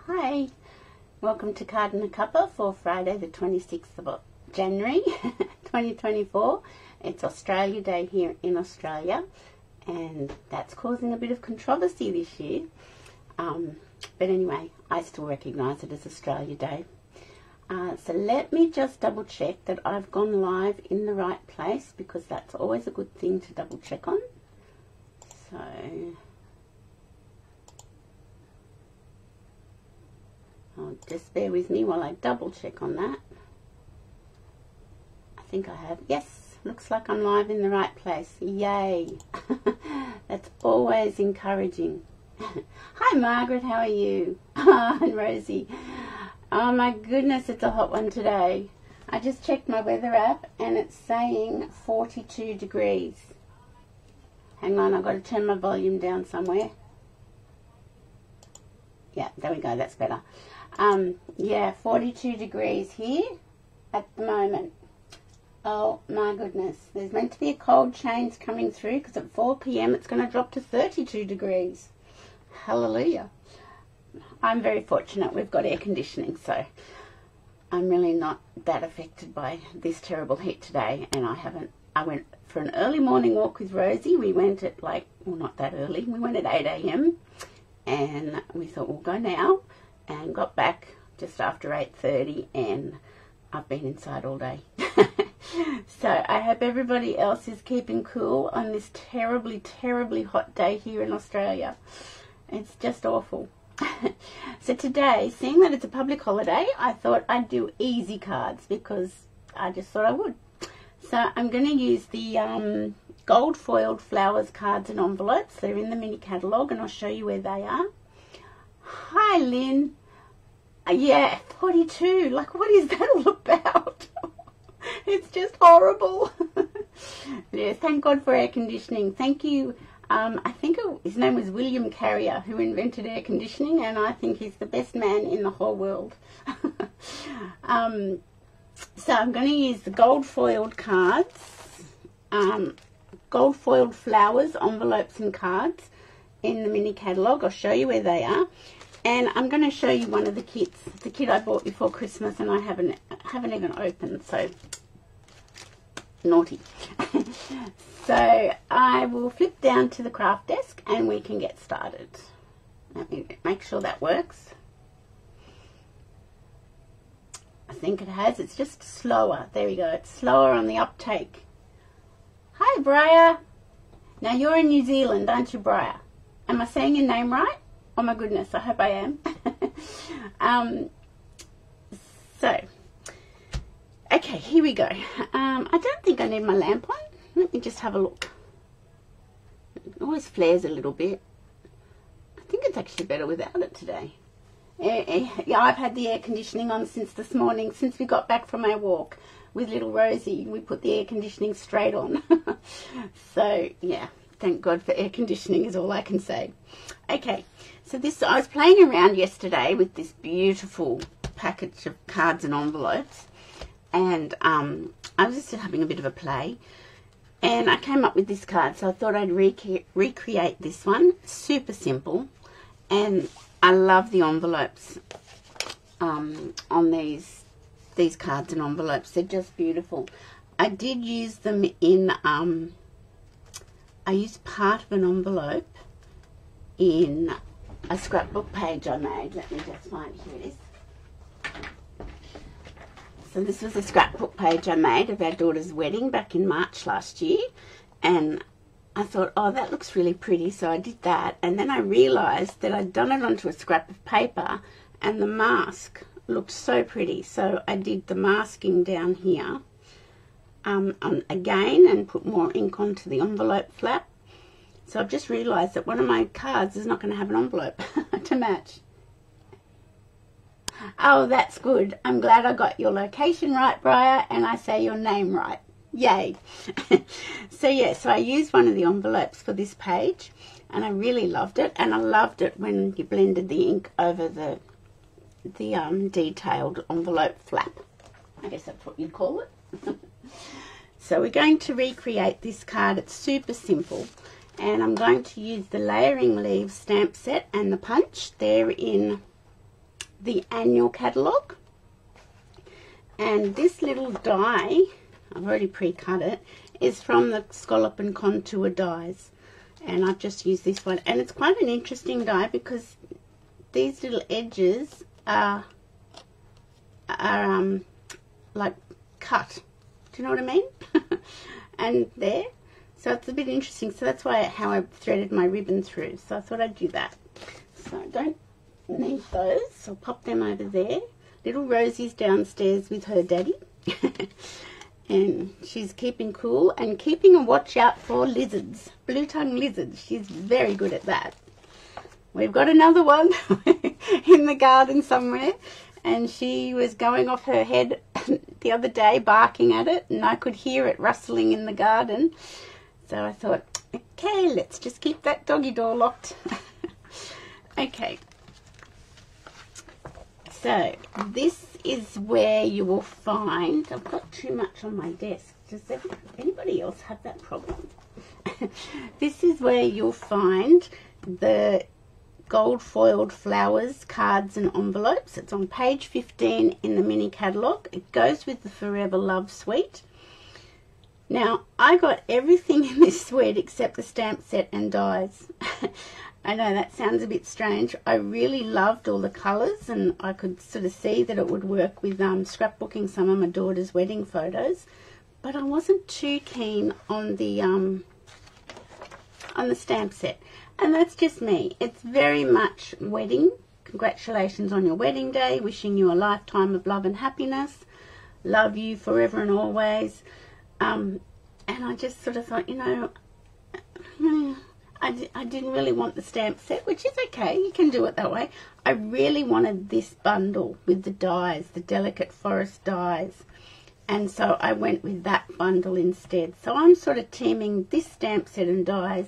Hi, welcome to Card and a Cuppa for Friday the 26th of January 2024. It's Australia Day here in Australia, and that's causing a bit of controversy this year. But anyway, I still recognise it as Australia Day. So let me just double check that I've gone live in the right place, because that's always a good thing to double check on. So just bear with me while I double check on that. I think I have. Yes, looks like I'm live in the right place. Yay. That's always encouraging. Hi Margaret, how are you? And Rosie. Oh my goodness, it's a hot one today. I just checked my weather app and it's saying 42 degrees. Hang on, I've got to turn my volume down somewhere. Yeah, there we go, that's better. Yeah, 42 degrees here at the moment. Oh my goodness, there's meant to be a cold change coming through, because at 4 p.m. it's going to drop to 32 degrees. Hallelujah. I'm very fortunate we've got air conditioning, so I'm really not that affected by this terrible heat today. And I went for an early morning walk with Rosie. We went at well, not that early, we went at 8 a.m. and we thought we'll go now, and got back just after 8:30, and I've been inside all day. So I hope everybody else is keeping cool on this terribly, terribly hot day here in Australia. It's just awful. So today, seeing that it's a public holiday, I thought I'd do easy cards, because I just thought I would. So I'm going to use the gold foiled flowers cards and envelopes. They're in the mini catalogue, and I'll show you where they are. Hi Lynn. Yeah, 42. Like, what is that all about? It's just horrible. Yeah, thank God for air conditioning. Thank you. I think his name was William Carrier, who invented air conditioning, and I think he's the best man in the whole world. So I'm going to use the gold foiled cards, gold foiled flowers, envelopes and cards in the mini catalogue. I'll show you where they are. And I'm going to show you one of the kits. It's a kit I bought before Christmas, and I haven't even opened, so naughty. So I will flip down to the craft desk and we can get started. Let me make sure that works. I think it has. It's just slower. There we go. It's slower on the uptake. Hi, Briar. Now, you're in New Zealand, aren't you, Briar? Am I saying your name right? Oh, my goodness. I hope I am. Okay, here we go. I don't think I need my lamp on. Let me just have a look. It always flares a little bit. I think it's actually better without it today. Yeah, I've had the air conditioning on since this morning, since we got back from our walk with little Rosie. We put the air conditioning straight on. So, yeah, thank God for air conditioning is all I can say. Okay, so I was playing around yesterday with this beautiful package of cards and envelopes, and I was just having a bit of a play, and I came up with this card, so I thought I'd recreate this one. Super simple, and I love the envelopes on these cards and envelopes. They're just beautiful. I did use them in, I used part of an envelope in a scrapbook page I made. Let me just find, here it is. So this was a scrapbook page I made of our daughter's wedding back in March last year, and I thought, oh, that looks really pretty, so I did that. And then I realised that I'd done it onto a scrap of paper, and the mask looked so pretty, so I did the masking down here again, and put more ink onto the envelope flap. So I've just realised that one of my cards is not going to have an envelope to match. Oh, that's good. I'm glad I got your location right, Briar, and I say your name right. Yay. So yeah, so I used one of the envelopes for this page, and I really loved it. And I loved it when you blended the ink over the detailed envelope flap. I guess that's what you'd call it. So we're going to recreate this card. It's super simple. And I'm going to use the Layering Leaves stamp set and the punch. They're in the annual catalogue. And this little die, I've already pre-cut it, is from the Scallop and Contour dies. And I've just used this one. And it's quite an interesting die because these little edges are like cut. Do you know what I mean? And there. So it's a bit interesting. So that's how I threaded my ribbon through. So I thought I'd do that. So I don't need those. So I'll pop them over there. Little Rosie's downstairs with her daddy. And she's keeping cool and keeping a watch out for lizards. Blue-tongue lizards. She's very good at that. We've got another one in the garden somewhere. And she was going off her head the other day, barking at it. And I could hear it rustling in the garden. So I thought, okay, let's just keep that doggy door locked. Okay. So this is where you will find, I've got too much on my desk. Does anybody else have that problem? This is where you'll find the gold foiled flowers, cards and envelopes. It's on page 15 in the mini catalogue. It goes with the Forever Love suite. Now, I got everything in this suite except the stamp set and dies. I know that sounds a bit strange. I really loved all the colours, and I could sort of see that it would work with scrapbooking some of my daughter's wedding photos. But I wasn't too keen on the stamp set. And that's just me. It's very much wedding. Congratulations on your wedding day. Wishing you a lifetime of love and happiness. Love you forever and always. And I just sort of thought, you know, I didn't really want the stamp set, which is okay. You can do it that way. I really wanted this bundle with the dies, the delicate forest dies. And so I went with that bundle instead. So I'm sort of teaming this stamp set and dies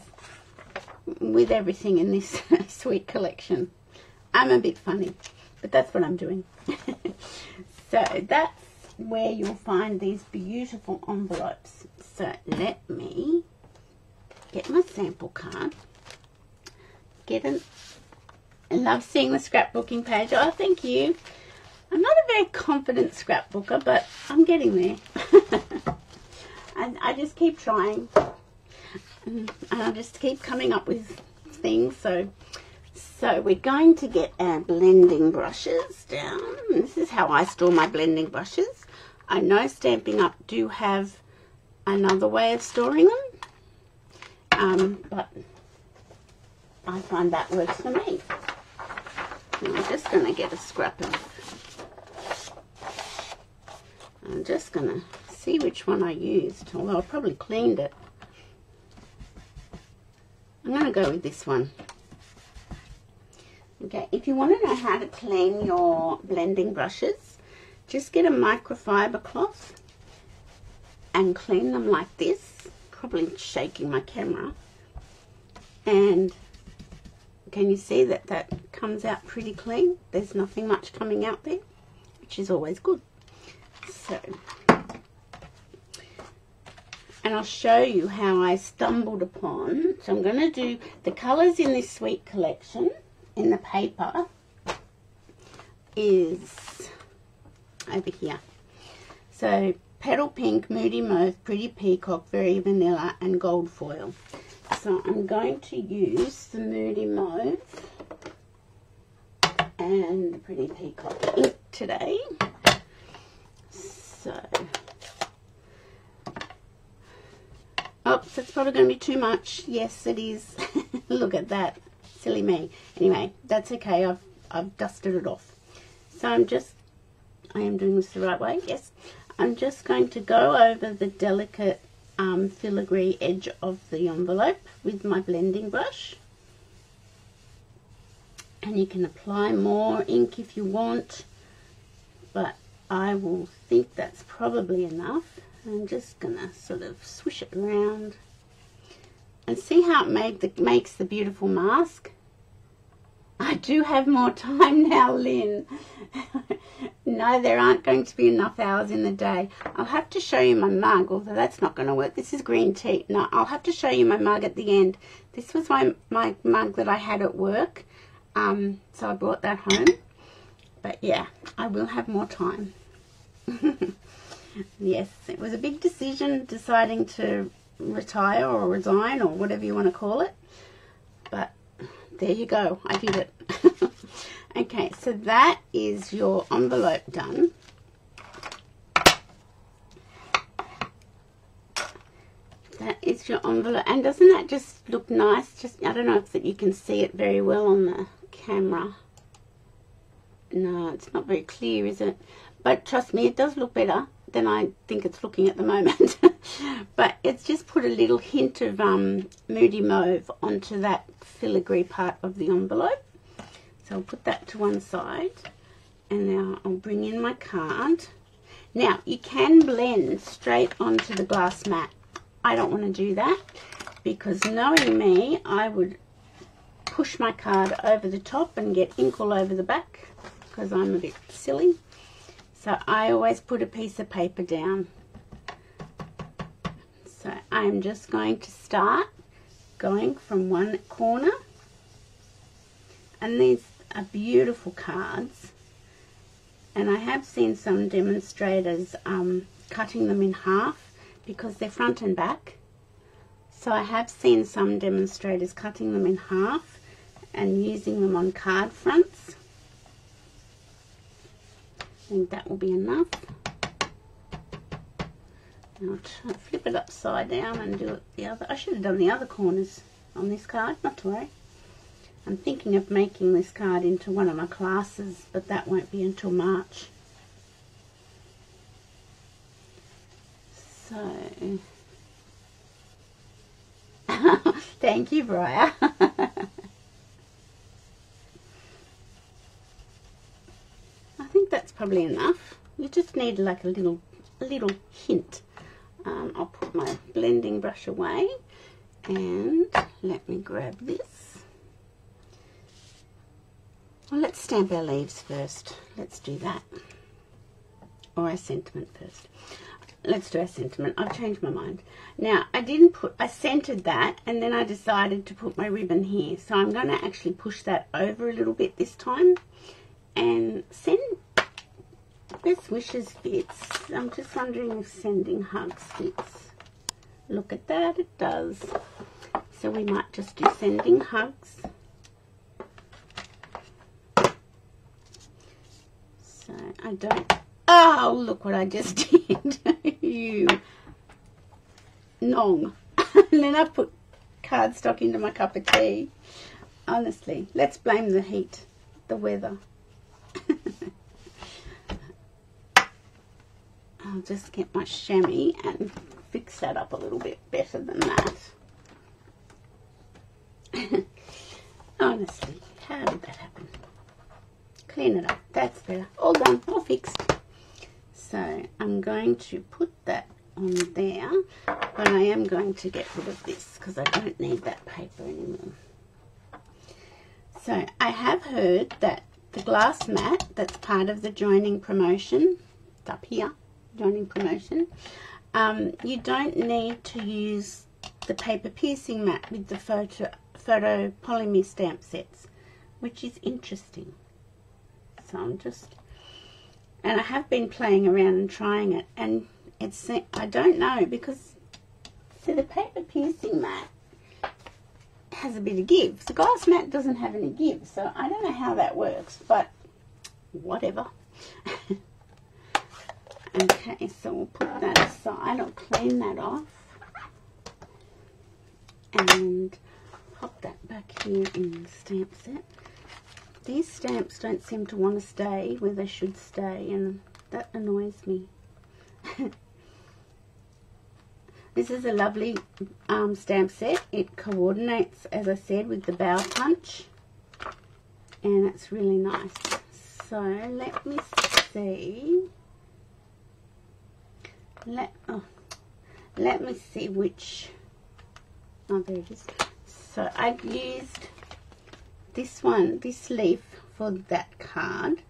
with everything in this sweet collection. I'm a bit funny, but that's what I'm doing. So that's where you'll find these beautiful envelopes. So let me get my sample card. I love seeing the scrapbooking page. Oh, thank you. I'm not a very confident scrapbooker, but I'm getting there. I just keep trying. And I just keep coming up with things. So we're going to get our blending brushes down. This is how I store my blending brushes. I know Stampin' Up! Do have another way of storing them. But I find that works for me. And I'm just going to get a scrap of... I'm just going to see which one I used. Although I probably cleaned it. I'm going to go with this one. Okay, if you want to know how to clean your blending brushes, just get a microfiber cloth and clean them like this. Probably shaking my camera. And can you see that that comes out pretty clean? There's nothing much coming out there, which is always good. So, and I'll show you how I stumbled upon. So I'm going to do the colours in this sweet collection in the paper is over here. So Petal Pink, Moody Mauve, Pretty Peacock, Very Vanilla and Gold Foil. So I'm going to use the Moody Mauve and the Pretty Peacock ink today. So, oops, that's probably going to be too much. Yes, it is. Look at that. Silly me. Anyway, that's okay. I've dusted it off. So I am doing this the right way. Yes. I'm just going to go over the delicate filigree edge of the envelope with my blending brush. And you can apply more ink if you want, but I will think that's probably enough. I'm just going to sort of swish it around. And see how it makes the beautiful mask? I do have more time now, Lynn. No, there aren't going to be enough hours in the day. I'll have to show you my mug, although that's not going to work. This is green tea. No, I'll have to show you my mug at the end. This was my mug that I had at work. So I brought that home. But yeah, I will have more time. Yes, it was a big decision deciding to retire or resign or whatever you want to call it. But there you go, I did it. Okay, so that is your envelope done. That is your envelope. And doesn't that just look nice? Just, I don't know if that you can see it very well on the camera. No, it's not very clear, is it? But trust me, it does look better than I think it's looking at the moment. But it's just put a little hint of Moody Mauve onto that filigree part of the envelope. So I'll put that to one side. And now I'll bring in my card. Now, you can blend straight onto the glass mat. I don't want to do that because knowing me, I would push my card over the top and get ink all over the back because I'm a bit silly. So I always put a piece of paper down. So I'm just going to start going from one corner. And these are beautiful cards. And I have seen some demonstrators cutting them in half because they're front and back. So I have seen some demonstrators cutting them in half and using them on card fronts. I think that will be enough. And I'll try to flip it upside down and do it the other. I should have done the other corners on this card, not to worry. I'm thinking of making this card into one of my classes, but that won't be until March. So, thank you, Briar. I think that's probably enough. You just need like a little hint. I'll put my blending brush away and let me grab this. Well, let's stamp our leaves first. Let's do that. Or our sentiment first. Let's do our sentiment. I've changed my mind. Now, I centered that and then I decided to put my ribbon here. So I'm going to actually push that over a little bit this time and send best wishes fits. I'm just wondering if sending hugs fits. Look at that, it does. So we might just do sending hugs. So I don't... Oh, look what I just did. You nong. And then I put cardstock into my cup of tea. Honestly, let's blame the heat, the weather. I'll just get my chamois and fix that up a little bit better than that. Honestly, how did that happen? Clean it up. That's better. All done. All fixed. So I'm going to put that on there, but I am going to get rid of this because I don't need that paper anymore. So I have heard that the glass mat that's part of the joining promotion, it's up here, joining promotion, you don't need to use the paper piercing mat with the photo polymer stamp sets, which is interesting. So I'm just... And I have been playing around and trying it, and it's, I don't know, because see, the paper piercing mat has a bit of give. The glass mat doesn't have any give, so I don't know how that works, but whatever. Okay, so we'll put that aside. I'll clean that off and pop that back here in the stamp set. These stamps don't seem to want to stay where they should stay, and that annoys me. This is a lovely stamp set. It coordinates, as I said, with the bow punch, and it's really nice. So let me see. Let me see which. Oh, there it is. So I've used this one, this leaf for that card.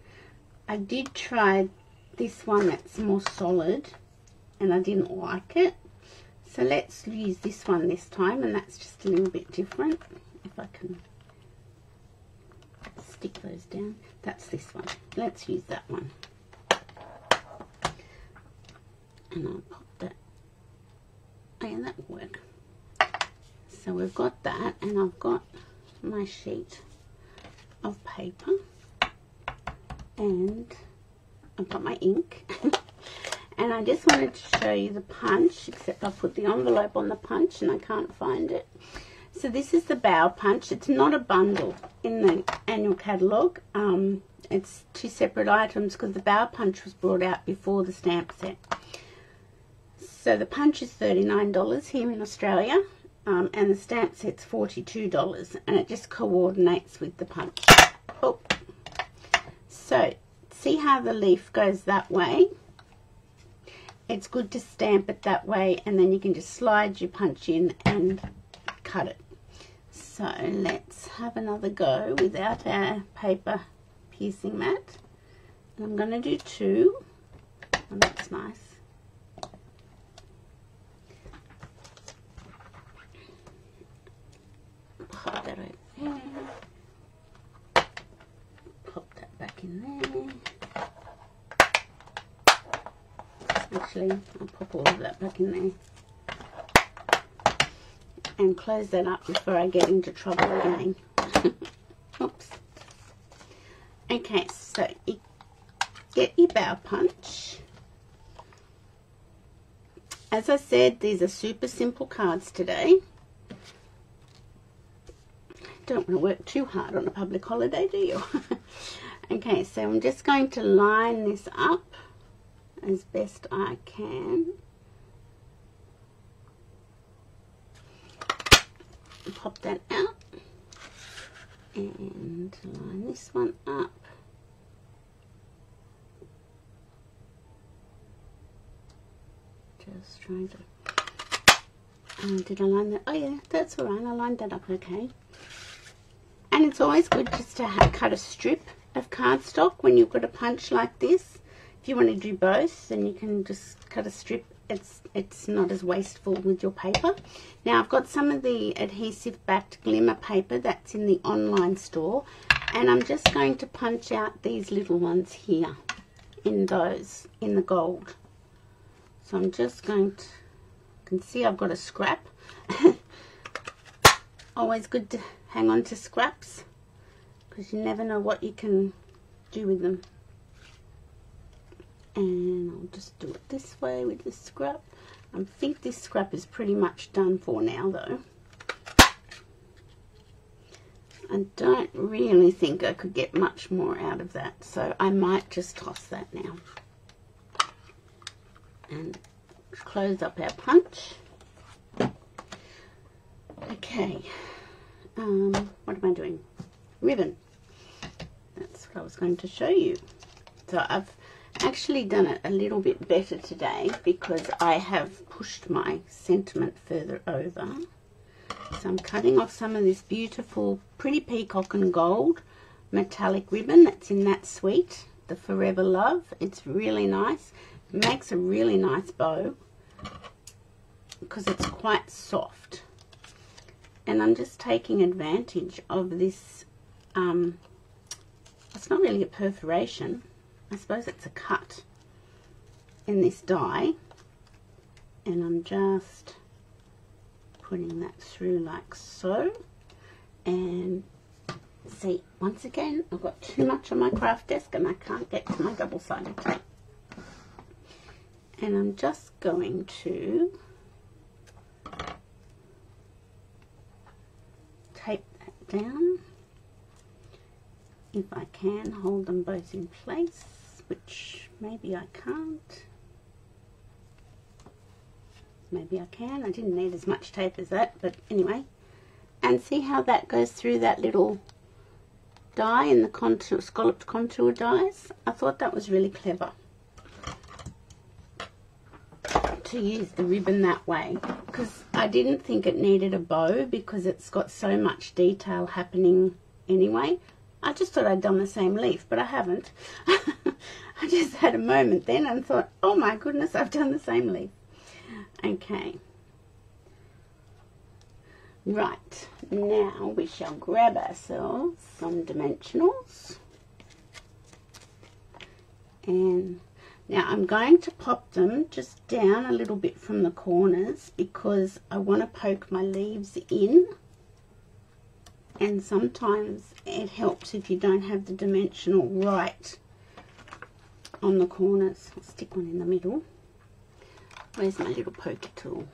I did try this one that's more solid and I didn't like it. So let's use this one this time, and that's just a little bit different. If I can stick those down. That's this one. Let's use that one. And I'll pop that. Oh yeah, that will work. So we've got that, and I've got my sheet of paper, and I've got my ink. And I just wanted to show you the punch, except I put the envelope on the punch and I can't find it. So this is the bow punch. It's not a bundle in the annual catalogue. It's two separate items because the bow punch was brought out before the stamp set. So the punch is $39 here in Australia, and the stamp set's $42, and it just coordinates with the punch. Oh. So see how the leaf goes that way? It's good to stamp it that way, and then you can just slide your punch in and cut it. So let's have another go without our paper piercing mat. And I'm going to do two. Oh, that's nice. Pop that over there. Pop that back in there. Actually, I'll pop all of that back in there. And close that up before I get into trouble again. Oops. Okay, so you get your bow punch. As I said, these are super simple cards today. Don't want to work too hard on a public holiday, do you? Okay, so I'm just going to line this up as best I can. Pop that out and line this one up. Just trying to did I line that? Oh yeah, that's alright, I lined that up okay. And it's always good just to cut a strip of cardstock when you've got a punch like this. If you want to do both, then you can just cut a strip. It's not as wasteful with your paper. Now I've got some of the adhesive backed glimmer paper that's in the online store, and I'm just going to punch out these little ones here in the gold. So I'm just going to, you can see I've got a scrap. Always good to hang on to scraps because you never know what you can do with them. And I'll just do it this way with this scrap. I think this scrap is pretty much done for now though. I don't really think I could get much more out of that, so I might just toss that now. And close up our punch. Okay, what am I doing? Ribbon. That's what I was going to show you. So I've actually done it a little bit better today because I have pushed my sentiment further over. So I'm cutting off some of this beautiful pretty peacock and gold metallic ribbon that's in that suite, the Forever Love. It's really nice. It makes a really nice bow because it's quite soft. And I'm just taking advantage of this, it's not really a perforation, I suppose it's a cut in this die, and I'm just putting that through like so. And see, once again I've got too much on my craft desk and I can't get to my double-sided tape, and I'm just going to tape that down. If I can hold them both in place, which maybe I can't. Maybe I can. I didn't need as much tape as that, but anyway. And see how that goes through that little die in the contour, scalloped contour dies? I thought that was really clever to use the ribbon that way, because I didn't think it needed a bow because it's got so much detail happening anyway. I just thought I'd done the same leaf, but I haven't. I just had a moment then and thought, oh my goodness, I've done the same leaf. Okay. Right, Now we shall grab ourselves some dimensionals. And now I'm going to pop them just down a little bit from the corners because I want to poke my leaves in. And sometimes it helps if you don't have the dimensional right on the corners. I'll stick one in the middle. Where's my little poker tool?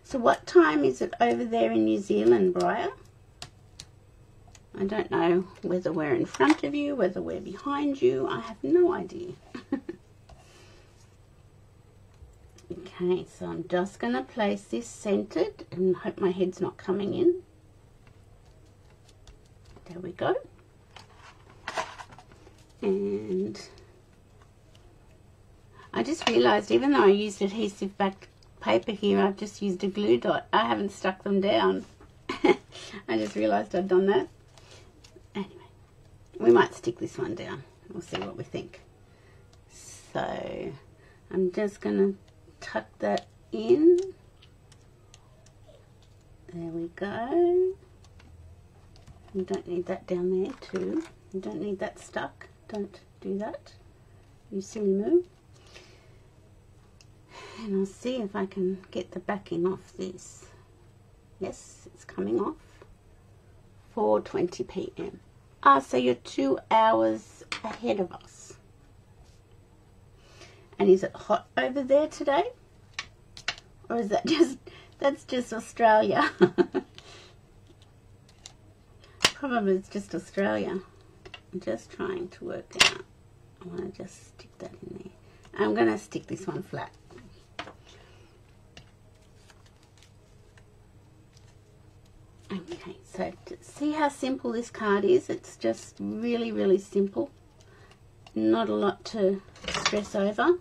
So what time is it over there in New Zealand, Briar? I don't know whether we're in front of you, whether we're behind you. I have no idea. Okay, so I'm just going to place this centered and hope my head's not coming in. There we go. And I just realised, even though I used adhesive back paper here, I've just used a glue dot. I haven't stuck them down. I just realised I'd done that. Anyway, we might stick this one down. We'll see what we think. So I'm just going to tuck that in. There we go. You don't need that down there too. You don't need that stuck. Don't do that, you silly moo. And I'll see if I can get the backing off this. Yes, it's coming off. 4:20 p.m. So you're 2 hours ahead of us. And is it hot over there today? Or is that that's just Australia? Probably it's just Australia. I'm just trying to work out. I want to just stick that in there. I'm going to stick this one flat. Okay, so see how simple this card is? It's just really, really simple. Not a lot to stress over.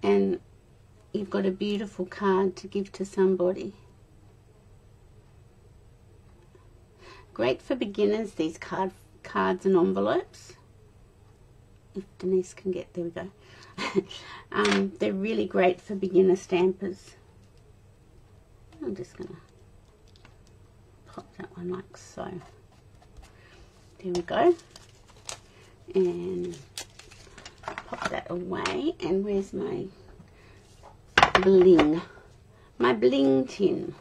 And you've got a beautiful card to give to somebody. Great for beginners, these cards and envelopes. If Denise can get, there we go. They're really great for beginner stampers. I'm just going to pop that one like so. There we go. And pop that away. And where's my bling? My bling tin.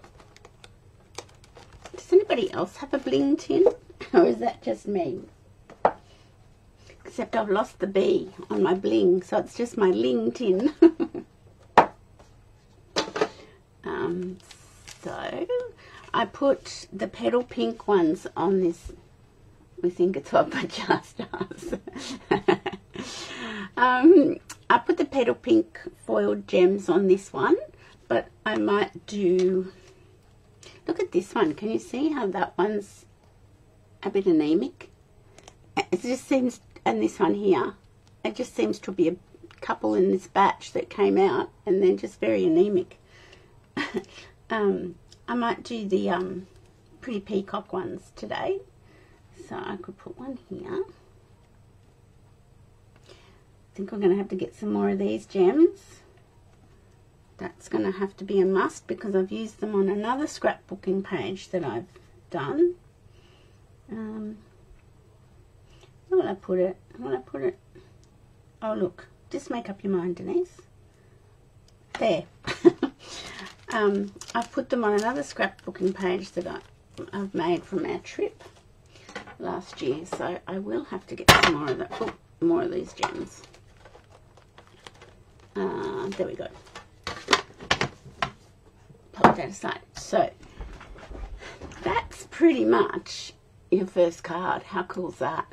Does anybody else have a bling tin? Or is that just me? Except I've lost the B on my bling, so it's just my ling tin. So I put the petal pink ones on this. We think it's what just us. I put the petal pink foiled gems on this one, but I might do... Look at this one. Can you see how that one's a bit anemic? It just seems, and this one here, it just seems to be a couple in this batch that came out, and they're just very anemic. I might do the pretty peacock ones today. So I could put one here. I think we're going to have to get some more of these gems. That's going to have to be a must because I've used them on another scrapbooking page that I've done. Where will I put it? Where will I put it? Oh, look. Just make up your mind, Denise. There. I've put them on another scrapbooking page that I've made from our trip last year. So I will have to get some more of that. Oh, more of these gems. There we go. Pop that aside. So that's pretty much your first card. How cool is that?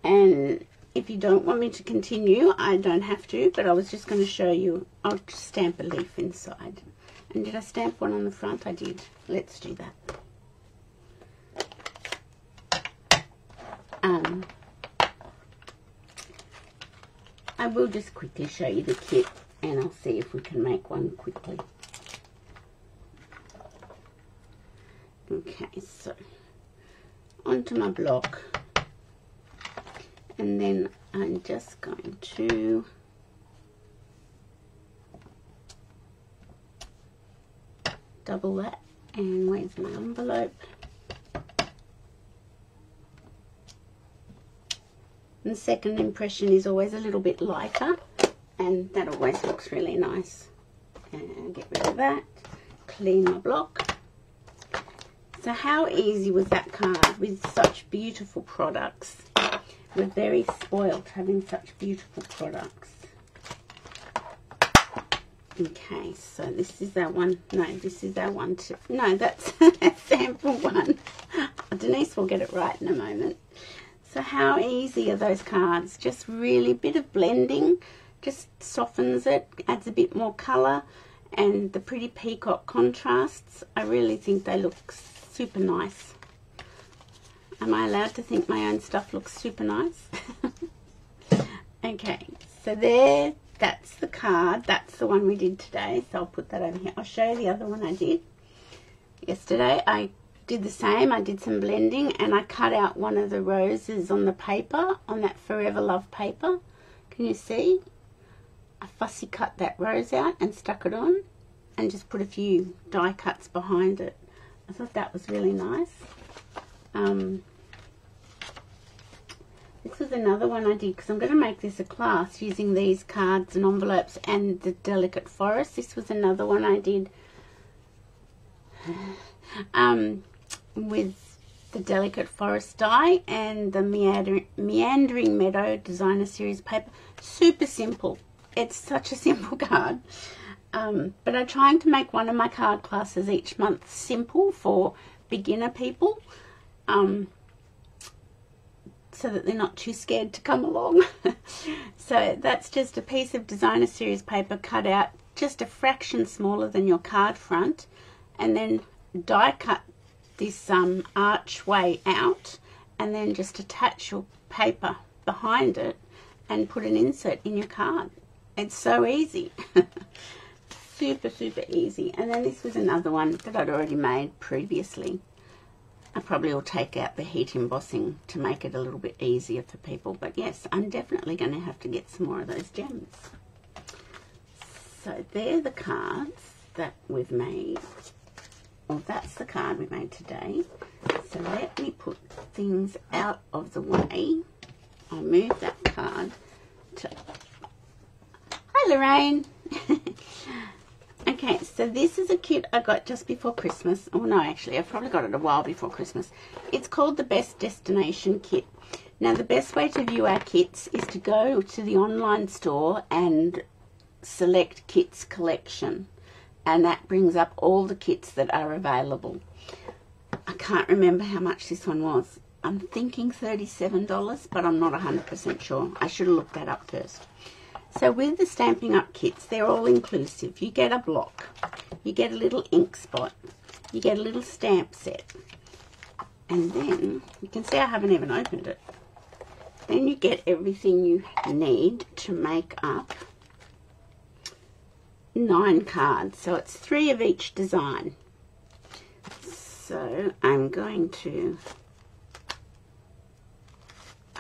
And if you don't want me to continue, I don't have to, but I was just going to show you. I'll just stamp a leaf inside. And did I stamp one on the front? I did. Let's do that. I will just quickly show you the kit, and I'll see if we can make one quickly. Okay, so onto my block, and then I'm just going to double that. And where's my envelope? And the second impression is always a little bit lighter, and that always looks really nice. And get rid of that. Clean my block. So how easy was that card with such beautiful products? We're very spoiled having such beautiful products. Okay, so this is our one. No, this is our one too. No, that's a sample one. Denise will get it right in a moment. So how easy are those cards? Just really a bit of blending, just softens it, adds a bit more colour, and the pretty peacock contrasts. I really think they look super nice. Am I allowed to think my own stuff looks super nice? Okay, so there, that's the card. That's the one we did today. So I'll put that over here. I'll show you the other one I did yesterday. I did the same. I did some blending and I cut out one of the roses on the paper, on that Forever Love paper. Can you see? I fussy cut that rose out and stuck it on and just put a few die cuts behind it. I thought that was really nice. This was another one I did because I'm going to make this a class using these cards and envelopes and the Delicate Forest. This was another one I did with the Delicate Forest die and the Meandering Meadow Designer Series paper. Super simple. It's such a simple card. But I'm trying to make one of my card classes each month simple for beginner people. So that they're not too scared to come along. So that's just a piece of Designer Series paper cut out just a fraction smaller than your card front, and then die cut this archway out, and then just attach your paper behind it and put an insert in your card. It's so easy. Super easy. And then this was another one that I'd already made previously. I probably will take out the heat embossing to make it a little bit easier for people. But yes, I'm definitely going to have to get some more of those gems. So they're the cards that we've made. Well, that's the card we made today. So let me put things out of the way. I'll move that card to... Hi, Lorraine. Okay, so this is a kit I got just before Christmas. Oh, no, actually, I probably got it a while before Christmas. It's called the Best Destination Kit. Now, the best way to view our kits is to go to the online store and select Kits Collection. And that brings up all the kits that are available. I can't remember how much this one was. I'm thinking $37, but I'm not 100% sure. I should have looked that up first. So with the Stamping Up kits, they're all inclusive. You get a block, you get a little ink spot, you get a little stamp set, and then, you can see I haven't even opened it. Then you get everything you need to make up 9 cards. So it's 3 of each design. So I'm going to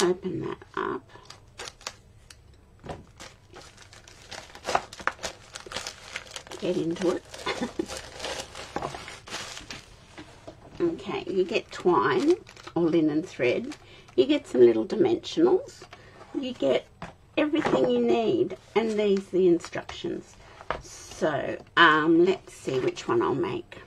open that up. Get into it. Okay, you get twine or linen thread. You get some little dimensionals. You get everything you need, and these are the instructions. So, let's see which one I'll make.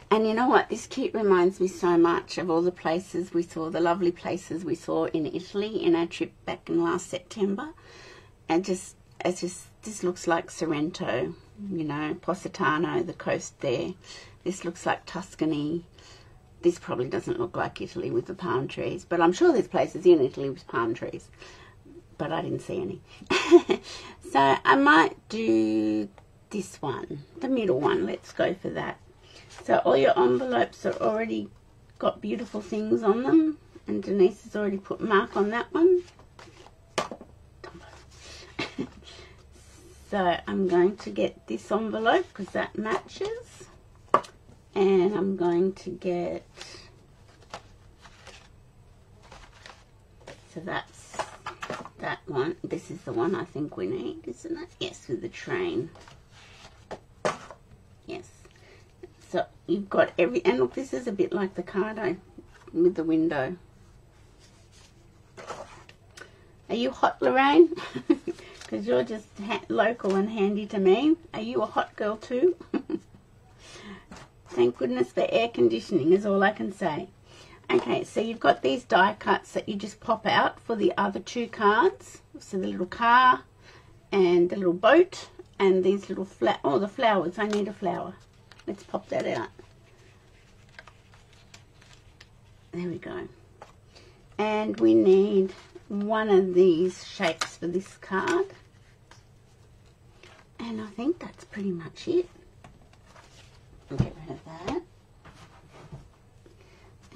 And you know what? This kit reminds me so much of all the places we saw, the lovely places we saw in Italy in our trip back in last September. And this looks like Sorrento, you know, Positano, the coast there. This looks like Tuscany. This probably doesn't look like Italy with the palm trees, but I'm sure there's places in Italy with palm trees, but I didn't see any. So I might do this one, the middle one. Let's go for that. So all your envelopes are already got beautiful things on them, and Denise has already put mark on that one. So I'm going to get this envelope because that matches, and I'm going to get, so that's that one. This is the one I think we need, isn't it? Yes, with the train. So you've got and look, this is a bit like the Cardo with the window. Are you hot, Lorraine? Because you're just local and handy to me. Are you a hot girl too? Thank goodness for air conditioning is all I can say. Okay, so you've got these die cuts that you just pop out for the other two cards. So the little car and the little boat and these little the flowers. I need a flower. Let's pop that out. There we go. And we need one of these shapes for this card. And I think that's pretty much it. I'll get rid of that.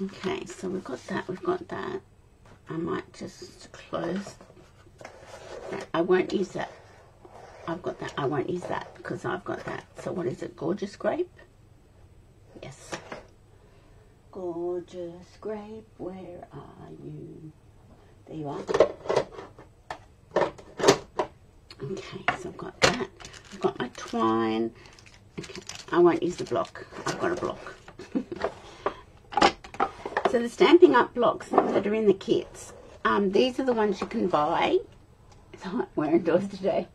Okay, so we've got that. I might just close that. I won't use that. I've got that. I won't use that because I've got that. So what is it? Gorgeous Grape? Yes. Gorgeous Grape, where are you? There you are. Okay, so I've got that. I've got my twine. Okay, I won't use the block. I've got a block. So the Stampin' Up blocks that are in the kits, these are the ones you can buy. It's hot wearing doors today.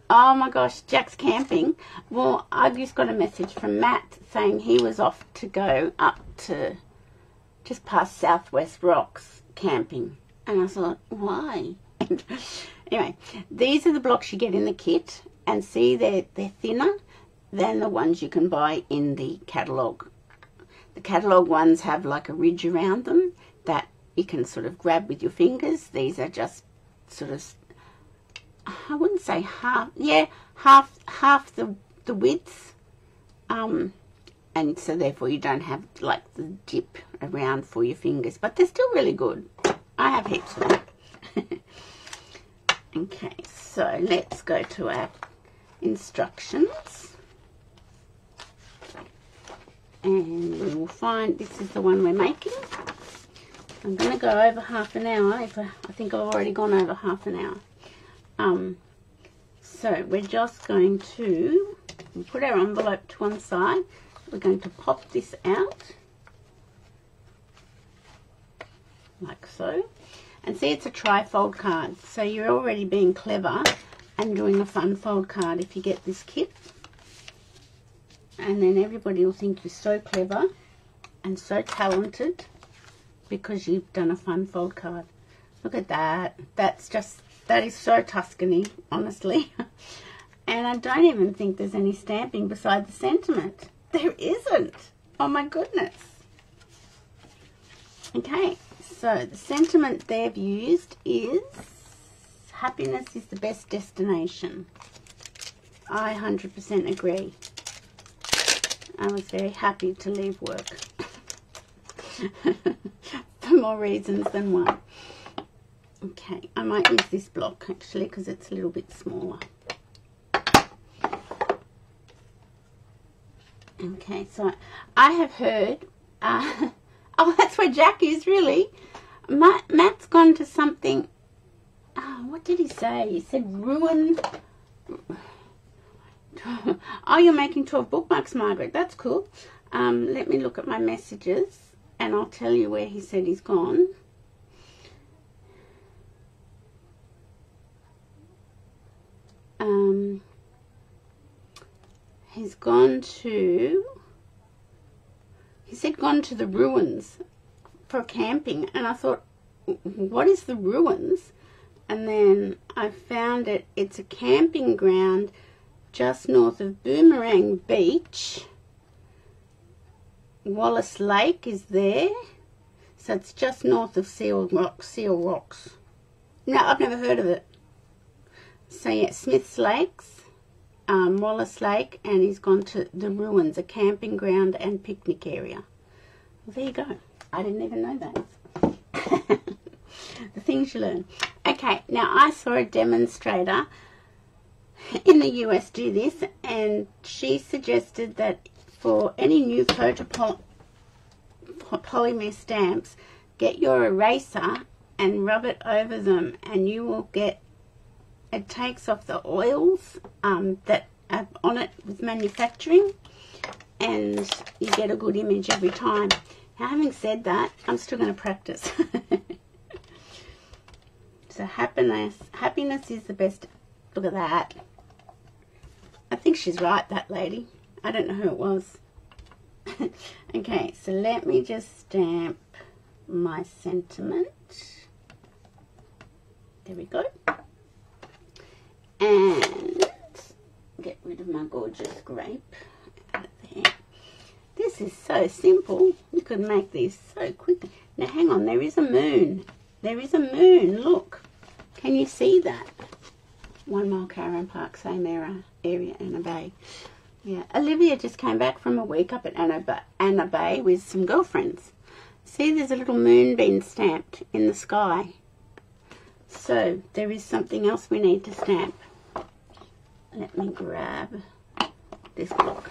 Oh my gosh, Jack's camping. Well, I've just got a message from Matt saying he was off to go up to just past Southwest Rocks camping. And I thought, why? Anyway, these are the blocks you get in the kit. And see, they're thinner than the ones you can buy in the catalogue. The catalogue ones have like a ridge around them that you can sort of grab with your fingers. These are just sort of, I wouldn't say half, yeah, half the width. And so therefore you don't have like the dip around for your fingers, but they're still really good. I have heaps of them. Okay, so let's go to our instructions. And we will find, this is the one we're making. I'm going to go over half an hour. I think I've already gone over half an hour. So we're just going to put our envelope to one side. We're going to pop this out. Like so. And see, it's a tri-fold card. So you're already being clever and doing a fun fold card if you get this kit. And then everybody will think you're so clever and so talented because you've done a fun fold card. Look at that. That is so Tuscany, honestly. And I don't even think there's any stamping beside the sentiment. There isn't. Oh my goodness. Okay, so the sentiment they've used is happiness is the best destination. I 100% agree. I was very happy to leave work for more reasons than one. Okay, I might use this block actually because it's a little bit smaller. Okay, so I have heard, oh, that's where Jack is really. Matt's gone to something, what did he say? He said ruin. Oh, you're making 12 bookmarks, Margaret. That's cool. Let me look at my messages and I'll tell you where he said he's gone. He's gone to, he said gone to the ruins for camping. And I thought, what is the ruins? And then I found it. It's a camping ground just north of Boomerang Beach. Wallace Lake is there. So it's just north of Seal Rocks. No, I've never heard of it. So yeah, Smith's Lakes, Wallace Lake, and he's gone to the ruins, a camping ground and picnic area. Well, there you go. I didn't even know that. The things you learn. Okay, now I saw a demonstrator in the US do this, and she suggested that for any new photopolymer stamps, get your eraser and rub it over them, and you will get, it takes off the oils that are on it with manufacturing, and you get a good image every time. Now, having said that, I'm still going to practice. So happiness is the best. Look at that. I think she's right, that lady. I don't know who it was. Okay, so let me just stamp my sentiment. There we go. And get rid of my gorgeous grape out of there. This is so simple. You could make these so quickly. Now, hang on. There is a moon. There is a moon. Look. Can you see that? 1 Mile Caravan Park, same area, Anna Bay. Yeah, Olivia just came back from a week up at Anna Bay with some girlfriends. See, there's a little moon being stamped in the sky. So, there is something else we need to stamp. Let me grab this block.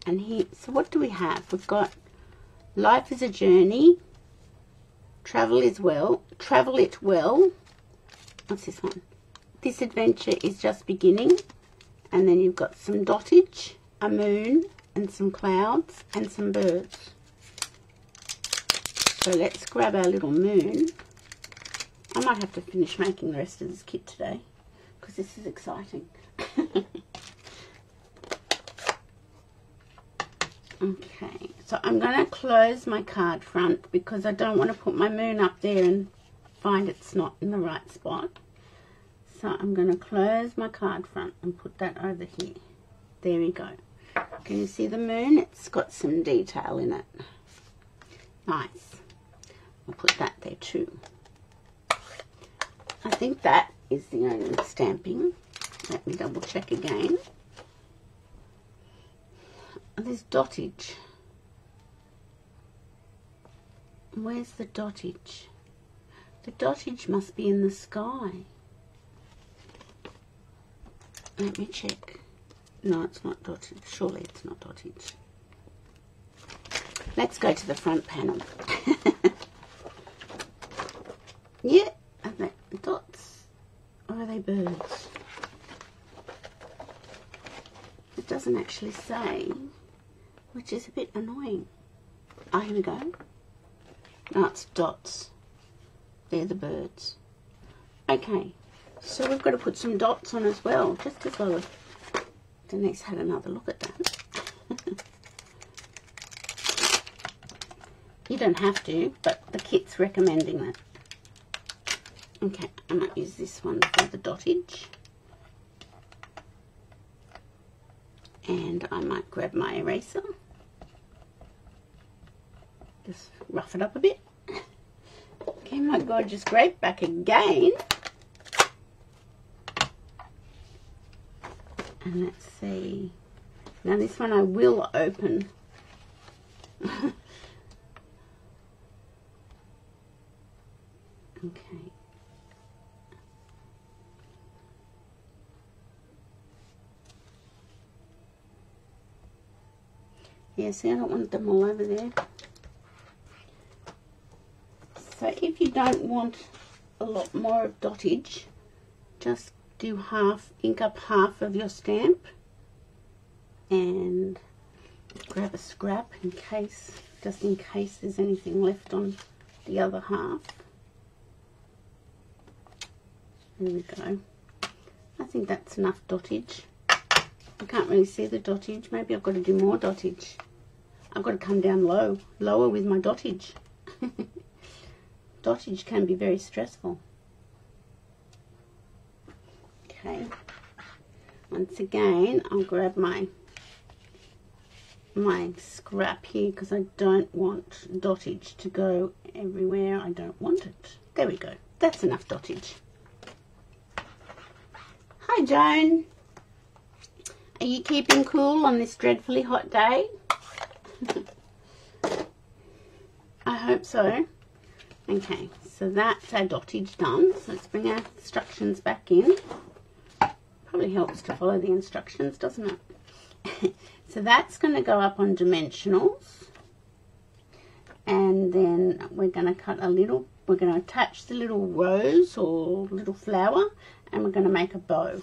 And here, so what do we have? We've got life is a journey. Travel it well. What's this one? This adventure is just beginning. And then you've got some dottage, a moon, and some clouds, and some birds. So let's grab our little moon. I might have to finish making the rest of this kit today, because this is exciting. Okay, so I'm going to close my card front because I don't want to put my moon up there and find it's not in the right spot. So I'm going to close my card front and put that over here. There we go. Can you see the moon? It's got some detail in it. Nice. I'll put that there too. I think that is the only stamping. Let me double check again. There's dottage. Where's the dottage? The dottage must be in the sky. Let me check. No, it's not dottage. Surely it's not dottage. Let's go to the front panel. Yeah, are they dots or are they birds? It doesn't actually say, which is a bit annoying. Oh, here we go. No, it's dots. They're the birds. Okay, so we've got to put some dots on as well, just as well as Denise had another look at that. You don't have to, but the kit's recommending that. Okay, I might use this one for the dottage. And I might grab my eraser. Just rough it up a bit. Okay, my gorgeous grape back again. And let's see. Now this one I will open. Okay. Yeah, see, I don't want them all over there. So if you don't want a lot more of dottage, just do half, ink up half of your stamp and grab a scrap in case, just in case there's anything left on the other half. There we go. I think that's enough dottage. I can't really see the dottage. Maybe I've got to do more dottage. I've got to come down lower with my dottage. Dottage can be very stressful. Okay. Once again, I'll grab my scrap here because I don't want dottage to go everywhere I don't want it. There we go. That's enough dottage. Hi, Joan. Are you keeping cool on this dreadfully hot day? I hope so. Okay, so that's our dottage done. So let's bring our instructions back in. Probably helps to follow the instructions, doesn't it? So that's going to go up on dimensionals. And then we're going to cut a little, we're going to attach the little rose or little flower, and we're going to make a bow.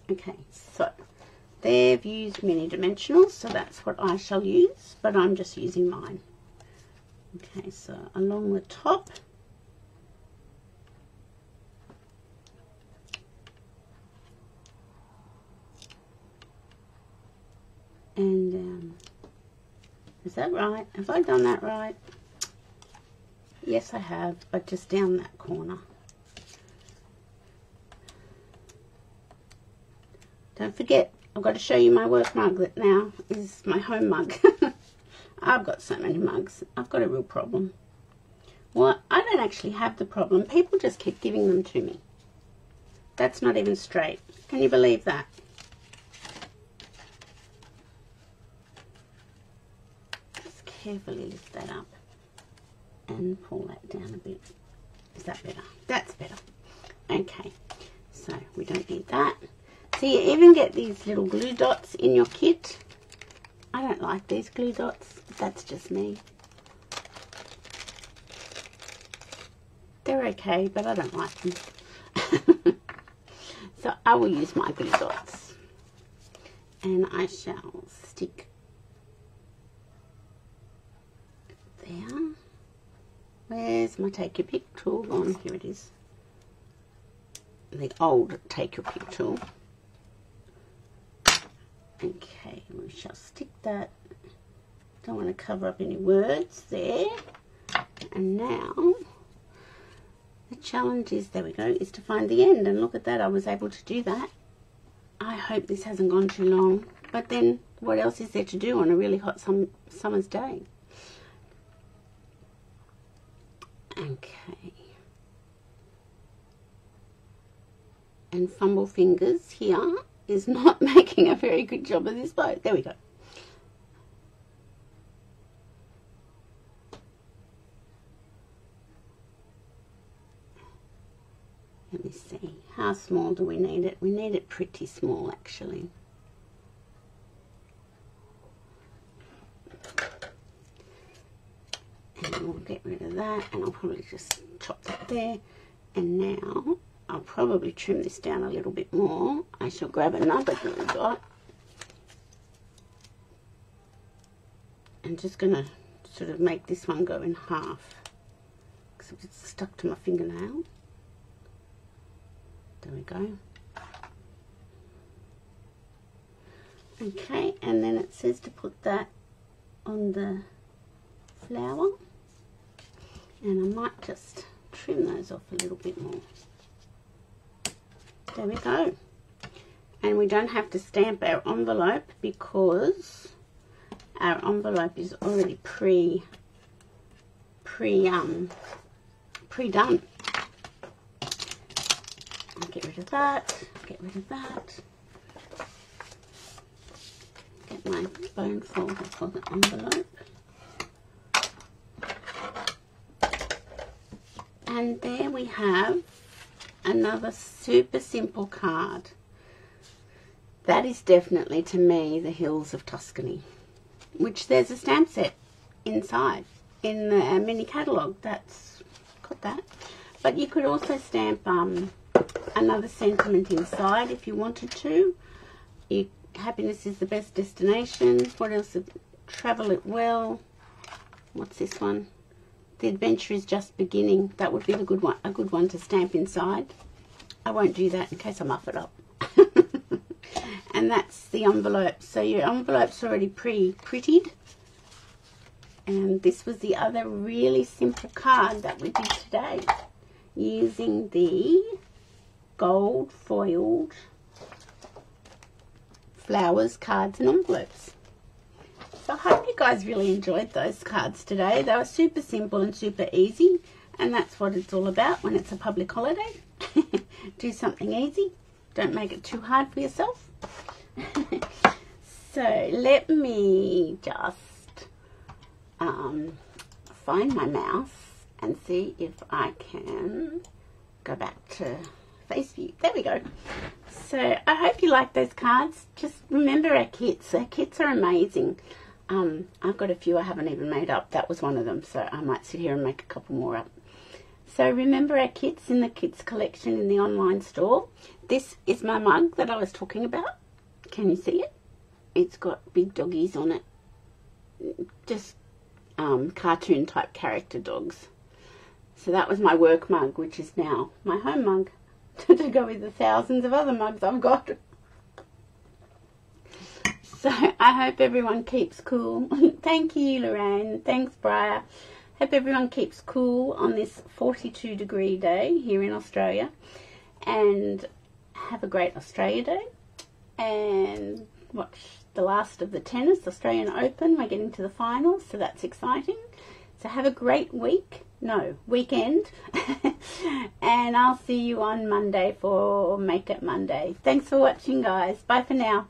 Okay, so They've used mini dimensionals, so that's what I shall use, but I'm just using mine. Okay, so along the top, and is that right? Have I done that right? Yes, I have, but just down that corner. Don't forget, I've got to show you my work mug that now is my home mug. I've got so many mugs. I've got a real problem. Well, I don't actually have the problem. People just keep giving them to me. That's not even straight. Can you believe that? Just carefully lift that up and pull that down a bit. Is that better? That's better. Okay, so we don't need that. So you even get these little glue dots in your kit. I don't like these glue dots, but that's just me. They're okay, but I don't like them. So I will use my glue dots. And I shall stick there. Where's my take your pick tool gone? Here it is. The old take your pick tool. Okay, we shall stick that. Don't want to cover up any words there. And now the challenge is, there we go, is to find the end. And look at that, I was able to do that. I hope this hasn't gone too long. But then what else is there to do on a really hot summer's day? Okay. And Fumble Fingers here is not making a very good job of this boat. There we go. Let me see. How small do we need it? We need it pretty small, actually. And we'll get rid of that, and I'll probably just chop that there. And now I'll probably trim this down a little bit more. I shall grab another glue dot. I'm just going to sort of make this one go in half, because it's stuck to my fingernail. There we go. Okay, and then it says to put that on the flower. And I might just trim those off a little bit more. There we go. And we don't have to stamp our envelope because our envelope is already pre-done. Get rid of that, get rid of that. Get my bone folder for the envelope. And there we have another super simple card. That is definitely, to me, the Hills of Tuscany, which there's a stamp set inside in the mini catalogue that's got that. But you could also stamp another sentiment inside if you wanted to. Happiness is the best destination. What else? Travel it well. What's this one? The adventure is just beginning. That would be the good one, a good one to stamp inside. I won't do that in case I muff it up. And that's the envelope. So your envelope's already pre-prettied. And this was the other really simple card that we did today, using the gold foiled flowers, cards and envelopes. So I hope you guys really enjoyed those cards today. They were super simple and super easy, and that's what it's all about when it's a public holiday. Do something easy. Don't make it too hard for yourself. So let me just find my mouse and see if I can go back to face view. There we go. So I hope you like those cards. Just remember our kits. Our kits are amazing. I've got a few I haven't even made up. That was one of them, so I might sit here and make a couple more up. So remember our kits in the kits collection in the online store. This is my mug that I was talking about. Can you see it? It's got big doggies on it. Just cartoon type character dogs. So that was my work mug, which is now my home mug to go with the thousands of other mugs I've got. So I hope everyone keeps cool. Thank you, Lorraine. Thanks, Briar. Hope everyone keeps cool on this 42-degree day here in Australia. And have a great Australia Day. And watch the last of the tennis, Australian Open. We're getting to the finals, so that's exciting. So have a great weekend. And I'll see you on Monday for Make It Monday. Thanks for watching, guys. Bye for now.